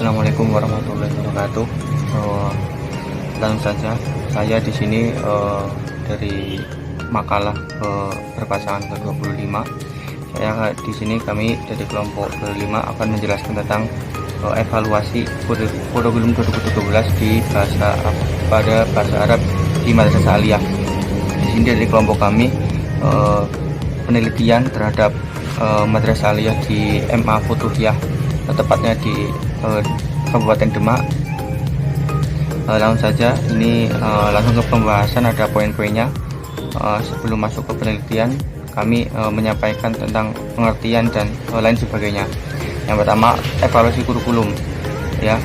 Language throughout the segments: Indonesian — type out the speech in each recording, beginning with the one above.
Assalamualaikum warahmatullahi wabarakatuh. Langsung saja, saya di sini dari makalah berpasangan ke-25. Saya di sini kami dari kelompok ke-5 akan menjelaskan tentang evaluasi kurikulum 2017 pada bahasa Arab di Madrasah Aliyah. Di sini dari kelompok kami penelitian terhadap Madrasah Aliyah di MA Futuhiyah, tepatnya di Kabupaten Demak. Langsung saja, ini langsung ke pembahasan, ada poin-poinnya. Sebelum masuk ke penelitian, kami menyampaikan tentang pengertian dan lain sebagainya. Yang pertama, evaluasi kurikulum, ya,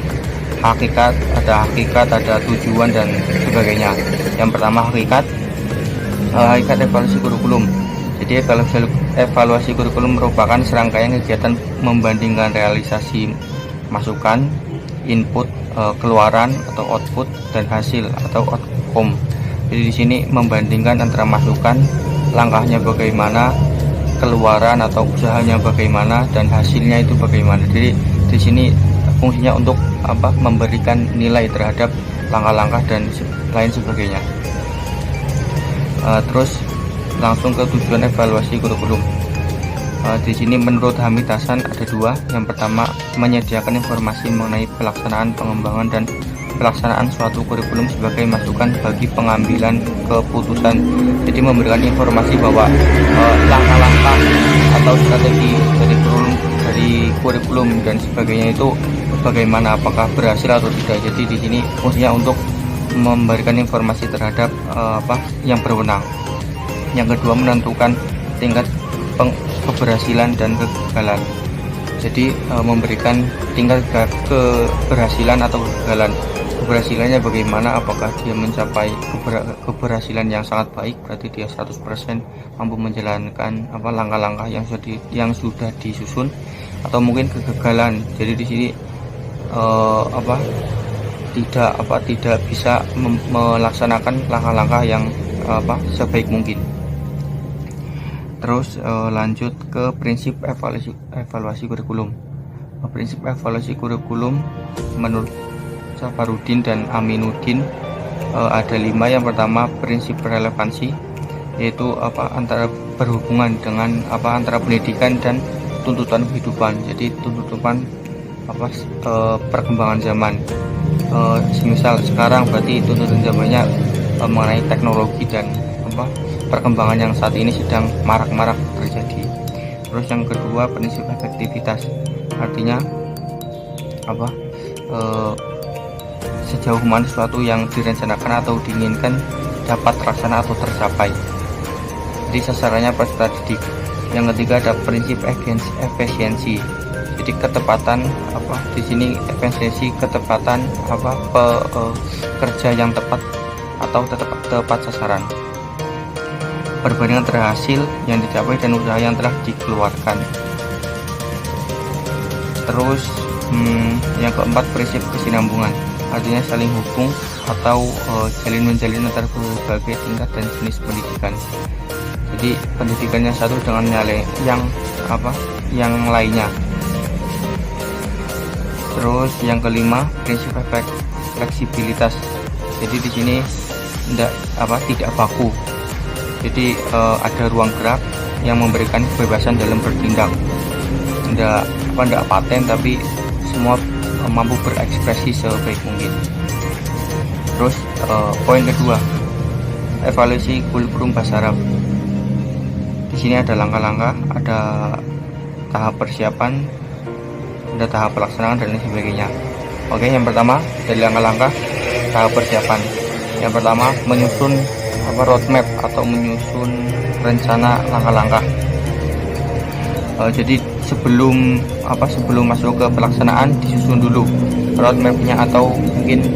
hakikat, ada tujuan dan sebagainya. Yang pertama, hakikat evaluasi kurikulum. Jadi evaluasi kurikulum merupakan serangkaian kegiatan membandingkan realisasi masukan, input, keluaran atau output, dan hasil atau outcome. Jadi di sini membandingkan antara masukan, langkahnya bagaimana, keluaran atau usahanya bagaimana, dan hasilnya itu bagaimana. Jadi di sini fungsinya untuk memberikan nilai terhadap langkah-langkah dan lain sebagainya. Terus langsung ke tujuan evaluasi kurikulum. Di sini menurut Hamid Hasan ada dua. Yang pertama, menyediakan informasi mengenai pelaksanaan, pengembangan, dan pelaksanaan suatu kurikulum sebagai masukan bagi pengambilan keputusan. Jadi memberikan informasi bahwa langkah-langkah atau strategi dari kurikulum dan sebagainya itu bagaimana, apakah berhasil atau tidak. Jadi di sini fungsinya untuk memberikan informasi terhadap yang berwenang. Yang kedua, menentukan tingkat keberhasilan dan kegagalan. Jadi memberikan tingkat keberhasilan atau kegagalan. Keberhasilannya bagaimana, apakah dia mencapai keberhasilan yang sangat baik, berarti dia 100% mampu menjalankan langkah-langkah yang sudah disusun, atau mungkin kegagalan. Jadi di sini tidak bisa melaksanakan langkah-langkah yang sebaik mungkin. Terus lanjut ke prinsip evaluasi kurikulum. Prinsip evaluasi kurikulum menurut Safarudin dan Aminuddin ada 5. Yang pertama, prinsip relevansi, yaitu berhubungan dengan antara pendidikan dan tuntutan kehidupan. Jadi tuntutan perkembangan zaman. Semisal sekarang berarti tuntutan zamannya mengenai teknologi dan perkembangan yang saat ini sedang marak-marak terjadi. Terus yang kedua, prinsip efektivitas, artinya sejauh mana sesuatu yang direncanakan atau diinginkan dapat terlaksana atau tercapai. Jadi sasarannya peserta didik. Yang ketiga ada prinsip efisiensi. Jadi ketepatan di sini efisiensi, ketepatan kerja yang tepat atau tepat sasaran, perbandingan terhadap hasil yang dicapai dan usaha yang telah dikeluarkan. Terus yang keempat, prinsip kesinambungan, artinya saling hubung atau menjalin antara berbagai tingkat dan jenis pendidikan. Jadi pendidikannya satu dengan yang lainnya. Terus yang kelima, prinsip fleksibilitas. Jadi di sini tidak baku. Jadi ada ruang gerak yang memberikan kebebasan dalam bertindak. Tidak paten, tapi semua mampu berekspresi sebaik mungkin. Terus poin kedua, evaluasi kurikulum bahasa Arab. Di sini ada langkah-langkah, ada tahap persiapan, ada tahap pelaksanaan, dan lain sebagainya. Oke, yang pertama dari langkah-langkah tahap persiapan. Yang pertama, menyusun roadmap atau menyusun rencana langkah-langkah. Jadi sebelum masuk ke pelaksanaan, disusun dulu roadmapnya atau mungkin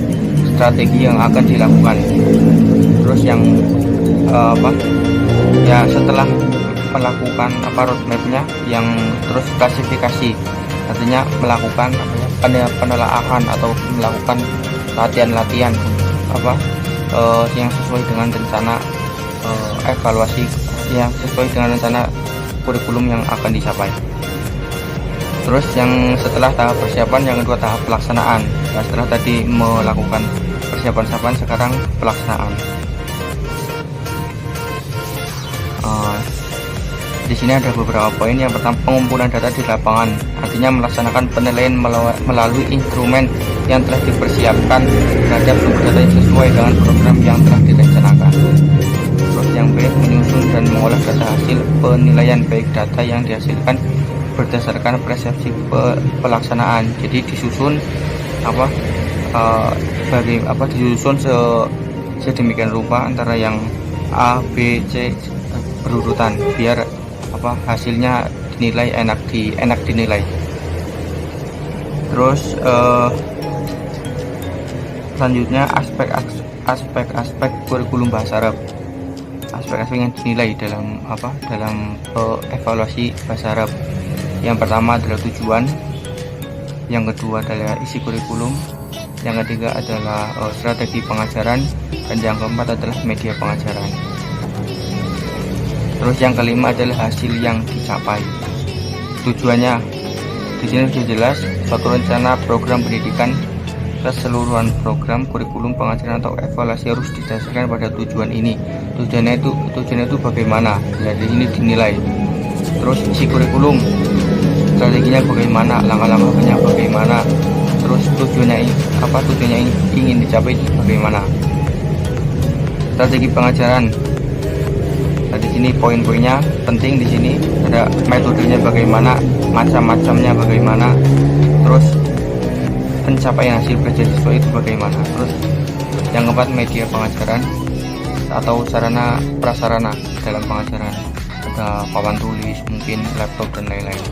strategi yang akan dilakukan. Terus yang setelah melakukan roadmapnya, yang terus klasifikasi, artinya melakukan penelaahan atau melakukan latihan-latihan yang sesuai dengan rencana evaluasi, yang sesuai dengan rencana kurikulum yang akan dicapai. Terus yang setelah tahap persiapan, yang kedua tahap pelaksanaan. Nah, setelah tadi melakukan persiapan sekarang pelaksanaan. Di sini ada beberapa poin. Yang pertama, pengumpulan data di lapangan, artinya melaksanakan penilaian melalui instrumen yang telah dipersiapkan terhadap sumber data yang sesuai dengan program yang telah direncanakan. Terus yang B, menyusun dan mengolah data hasil penilaian, baik data yang dihasilkan berdasarkan persepsi pelaksanaan. Jadi disusun disusun sedemikian rupa antara yang A, B, C berurutan biar hasilnya dinilai enak dinilai. Terus selanjutnya aspek kurikulum bahasa Arab. Aspek-aspek yang dinilai dalam evaluasi bahasa Arab. Yang pertama adalah tujuan, yang kedua adalah isi kurikulum, yang ketiga adalah strategi pengajaran, dan yang keempat adalah media pengajaran. Terus yang kelima adalah hasil yang dicapai. Tujuannya di sini sudah jelas, suatu rencana program pendidikan keseluruhan program kurikulum pengajaran atau evaluasi harus didasarkan pada tujuan ini. Tujuannya itu bagaimana? Nah, di sini dinilai. Terus isi kurikulum, strateginya bagaimana, langkah-langkahnya bagaimana, terus tujuannya ingin dicapai bagaimana. Strategi pengajaran. Nah, di sini poin-poinnya penting. Di sini ada metodenya bagaimana, macam-macamnya bagaimana, terus pencapaian hasil kerja siswa itu bagaimana. Terus yang keempat, media pengajaran atau sarana prasarana dalam pengajaran, ada papan tulis, mungkin laptop dan lain-lain.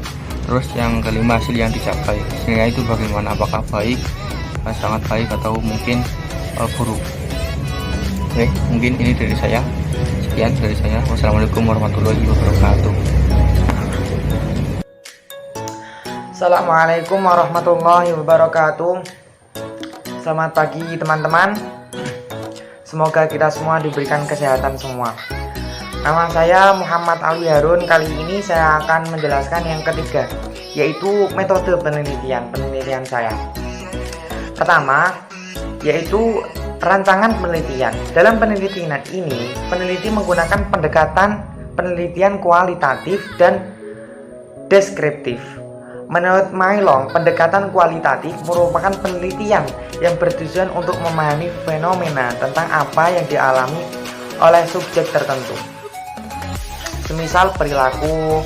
Terus yang kelima, hasil yang dicapai, hasilnya itu bagaimana, apakah baik, sangat baik, atau mungkin buruk. Oke, mungkin ini dari saya. Sekian dari saya. Wassalamualaikum warahmatullahi wabarakatuh. Assalamualaikum warahmatullahi wabarakatuh. Selamat pagi teman-teman. Semoga kita semua diberikan kesehatan semua. Nama saya Muhammad Ali Harun. Kali ini saya akan menjelaskan yang ketiga, yaitu metode penelitian saya. Pertama, yaitu rancangan penelitian. Dalam penelitian ini, peneliti menggunakan pendekatan penelitian kualitatif dan deskriptif. Menurut Mailong, pendekatan kualitatif merupakan penelitian yang bertujuan untuk memahami fenomena tentang apa yang dialami oleh subjek tertentu, semisal perilaku,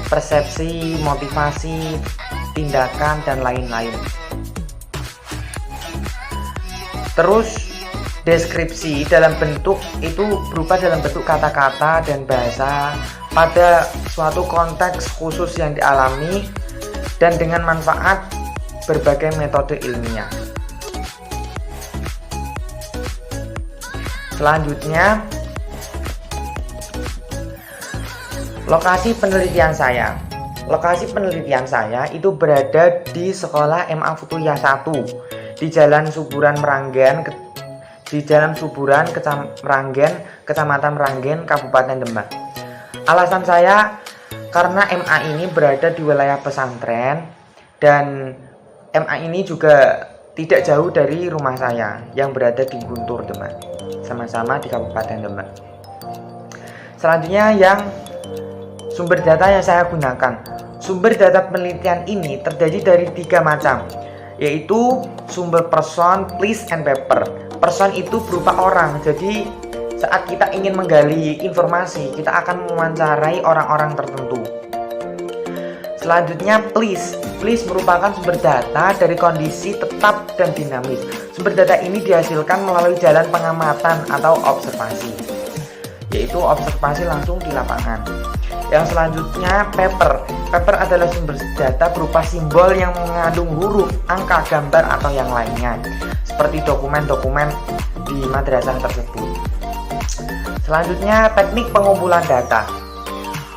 persepsi, motivasi, tindakan, dan lain-lain. Terus deskripsi dalam bentuk itu berupa dalam bentuk kata-kata dan bahasa pada suatu konteks khusus yang dialami dan dengan manfaat berbagai metode ilmiah. Selanjutnya, lokasi penelitian saya. Lokasi penelitian saya itu berada di Sekolah MA Futuyah 1 di Jalan Suburan Meranggen, Kecamatan Meranggen, Kabupaten Demak. Alasan saya karena MA ini berada di wilayah pesantren dan MA ini juga tidak jauh dari rumah saya yang berada di Guntur, Demak, sama-sama di Kabupaten Demak. Selanjutnya, yang sumber data yang saya gunakan. Sumber data penelitian ini terdiri dari 3 macam, yaitu sumber person, place, and paper. Person itu berupa orang, jadi saat kita ingin menggali informasi, kita akan mewawancarai orang-orang tertentu. Selanjutnya, place. Place merupakan sumber data dari kondisi tetap dan dinamis. Sumber data ini dihasilkan melalui jalan pengamatan atau observasi, yaitu observasi langsung di lapangan. Yang selanjutnya, paper. Paper adalah sumber data berupa simbol yang mengandung huruf, angka, gambar, atau yang lainnya, seperti dokumen-dokumen di madrasah tersebut. Selanjutnya, teknik pengumpulan data.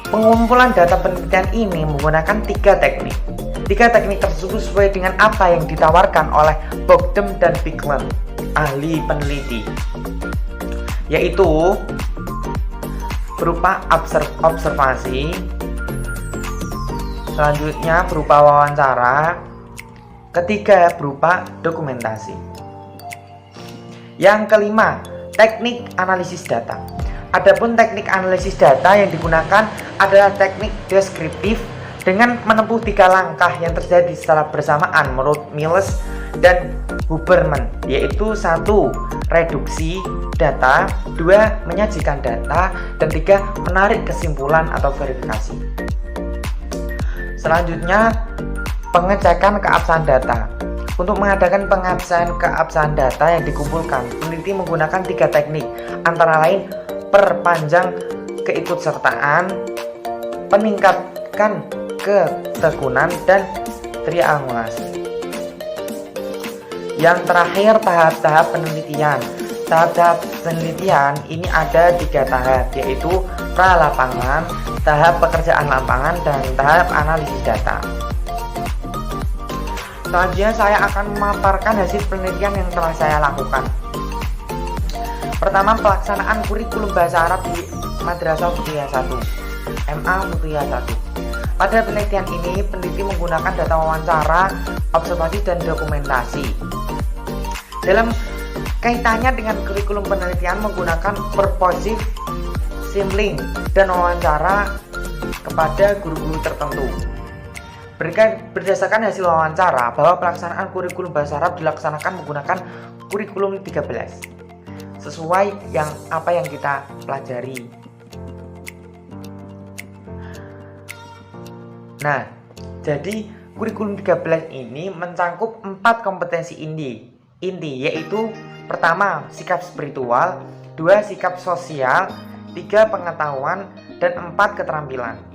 Pengumpulan data penelitian ini menggunakan 3 teknik. 3 teknik tersebut sesuai dengan apa yang ditawarkan oleh Bogdem dan Bigland, ahli peneliti, yaitu berupa observasi, Selanjutnya berupa wawancara. Ketiga berupa dokumentasi. Yang kelima, teknik analisis data. Adapun teknik analisis data yang digunakan adalah teknik deskriptif dengan menempuh 3 langkah yang terjadi secara bersamaan menurut Miles dan Huberman, yaitu 1. Reduksi data, 2. Menyajikan data, dan 3. Menarik kesimpulan atau verifikasi. Selanjutnya, pengecekan keabsahan data. Untuk mengadakan pengabsahan keabsahan data yang dikumpulkan, peneliti menggunakan 3 teknik, antara lain perpanjang keikutsertaan, meningkatkan ketekunan, dan triangulasi. Yang terakhir, tahap-tahap penelitian. Tahap-tahap penelitian ini ada 3 tahap, yaitu pra-lapangan, tahap pekerjaan lapangan, dan tahap analisis data. Selanjutnya saya akan memaparkan hasil penelitian yang telah saya lakukan. Pertama, pelaksanaan kurikulum bahasa Arab di Madrasah Futuyah 1, MA Futuyah 1. Pada penelitian ini, peneliti menggunakan data wawancara, observasi, dan dokumentasi. Dalam kaitannya dengan kurikulum penelitian menggunakan purposive sampling dan wawancara kepada guru-guru tertentu. Berdasarkan hasil wawancara bahwa pelaksanaan kurikulum bahasa Arab dilaksanakan menggunakan kurikulum 13 sesuai apa yang kita pelajari. Nah, jadi kurikulum 13 ini mencakup 4 kompetensi inti, yaitu pertama, sikap spiritual, 2, sikap sosial, 3, pengetahuan, dan 4, keterampilan.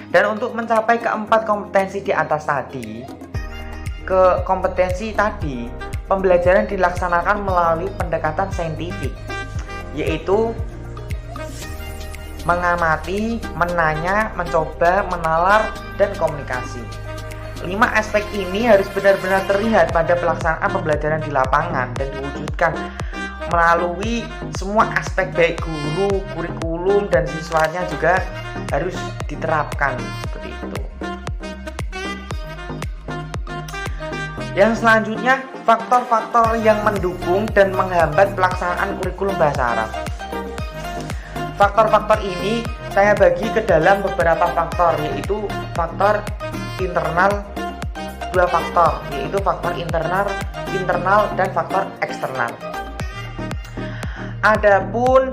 Dan untuk mencapai keempat kompetensi di atas tadi, pembelajaran dilaksanakan melalui pendekatan saintifik, yaitu mengamati, menanya, mencoba, menalar, dan komunikasi. 5 aspek ini harus benar-benar terlihat pada pelaksanaan pembelajaran di lapangan dan diwujudkan melalui semua aspek, baik guru, kurikulum, dan siswanya juga harus diterapkan seperti itu. Yang selanjutnya, faktor-faktor yang mendukung dan menghambat pelaksanaan kurikulum bahasa Arab. Faktor-faktor ini saya bagi ke dalam beberapa faktor, yaitu faktor internal, 2 faktor, yaitu faktor internal dan faktor eksternal. Adapun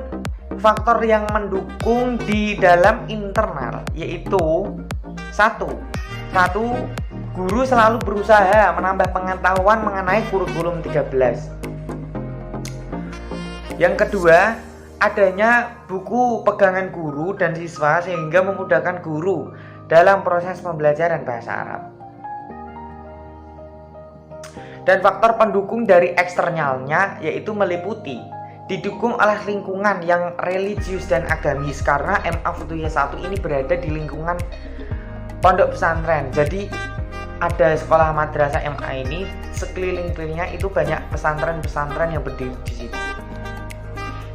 faktor yang mendukung di dalam internal, yaitu 1. Guru selalu berusaha menambah pengetahuan mengenai kurikulum 13. Yang kedua, adanya buku pegangan guru dan siswa sehingga memudahkan guru dalam proses pembelajaran bahasa Arab. Dan faktor pendukung dari eksternalnya yaitu meliputi didukung oleh lingkungan yang religius dan agamis, karena MA Futuyah 1 ini berada di lingkungan pondok pesantren. Jadi ada sekolah madrasah MA ini, sekeliling-kelilingnya itu banyak pesantren-pesantren yang berdiri di situ.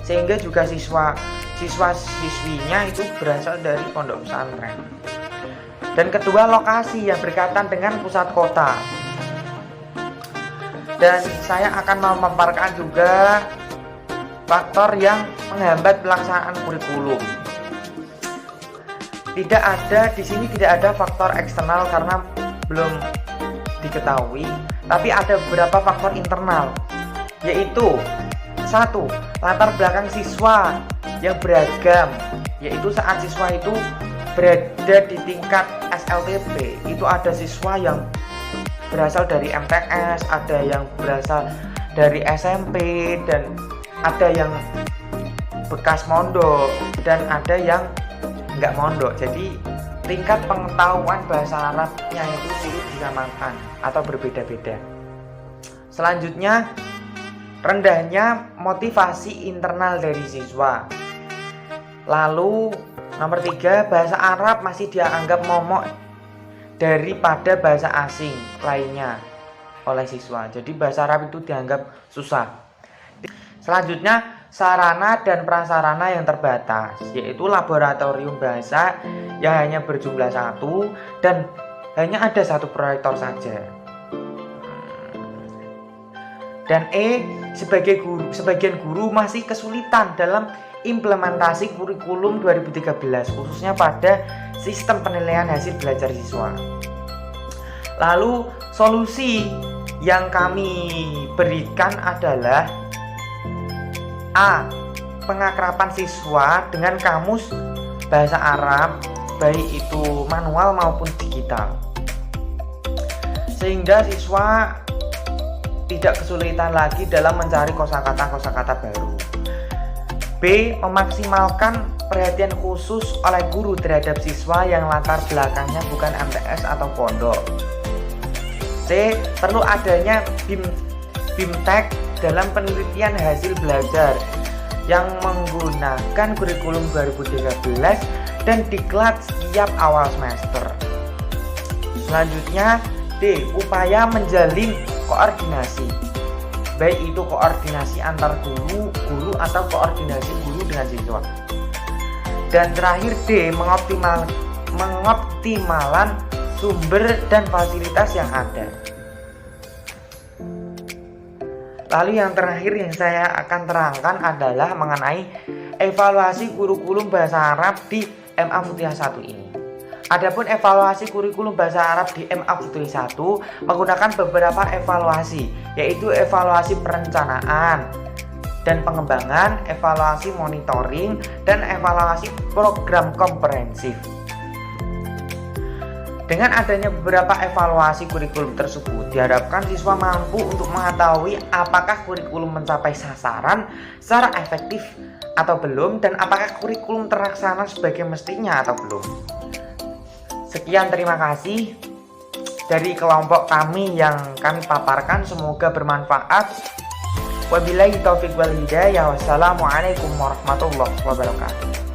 Sehingga juga siswa-siswinya itu berasal dari pondok pesantren. Dan kedua, lokasi yang berdekatan dengan pusat kota. Dan saya akan memaparkan juga faktor yang menghambat pelaksanaan kurikulum. Tidak ada faktor eksternal karena belum diketahui, tapi ada beberapa faktor internal, yaitu 1. Latar belakang siswa yang beragam, yaitu saat siswa itu berada di tingkat SLTP, itu ada siswa yang berasal dari MTS, ada yang berasal dari SMP, dan ada yang bekas mondok, dan ada yang nggak mondok. Jadi tingkat pengetahuan bahasa Arabnya itu sulit disamakan atau berbeda-beda. Selanjutnya, rendahnya motivasi internal dari siswa. Lalu nomor 3, bahasa Arab masih dianggap momok daripada bahasa asing lainnya oleh siswa. Jadi bahasa Arab itu dianggap susah. Selanjutnya, sarana dan prasarana yang terbatas, yaitu laboratorium bahasa yang hanya berjumlah 1 dan hanya ada 1 proyektor saja. Dan sebagian guru masih kesulitan dalam implementasi kurikulum 2013, khususnya pada sistem penilaian hasil belajar siswa. Lalu solusi yang kami berikan adalah A. Pengakraban siswa dengan kamus bahasa Arab, baik itu manual maupun digital, sehingga siswa tidak kesulitan lagi dalam mencari kosakata baru. B. Memaksimalkan perhatian khusus oleh guru terhadap siswa yang latar belakangnya bukan MTS atau pondok. C. Perlu adanya BIMTEK dalam penelitian hasil belajar yang menggunakan kurikulum 2013 dan diklat setiap awal semester. Selanjutnya D. Upaya menjalin koordinasi, baik itu koordinasi antar guru atau koordinasi guru dengan siswa. Dan terakhir D. Mengoptimalan sumber dan fasilitas yang ada. Lalu yang terakhir yang saya akan terangkan adalah mengenai evaluasi kurikulum bahasa Arab di MA Futhiah 1 ini. Adapun evaluasi kurikulum bahasa Arab di MA Futhiah 1 menggunakan beberapa evaluasi, yaitu evaluasi perencanaan dan pengembangan, evaluasi monitoring, dan evaluasi program komprehensif. Dengan adanya beberapa evaluasi kurikulum tersebut, diharapkan siswa mampu untuk mengetahui apakah kurikulum mencapai sasaran secara efektif atau belum, dan apakah kurikulum terlaksana sebagai mestinya atau belum. Sekian, terima kasih dari kelompok kami yang kami paparkan, semoga bermanfaat. Wabillahi taufiq wal hidayah. Wassalamualaikum warahmatullahi wabarakatuh.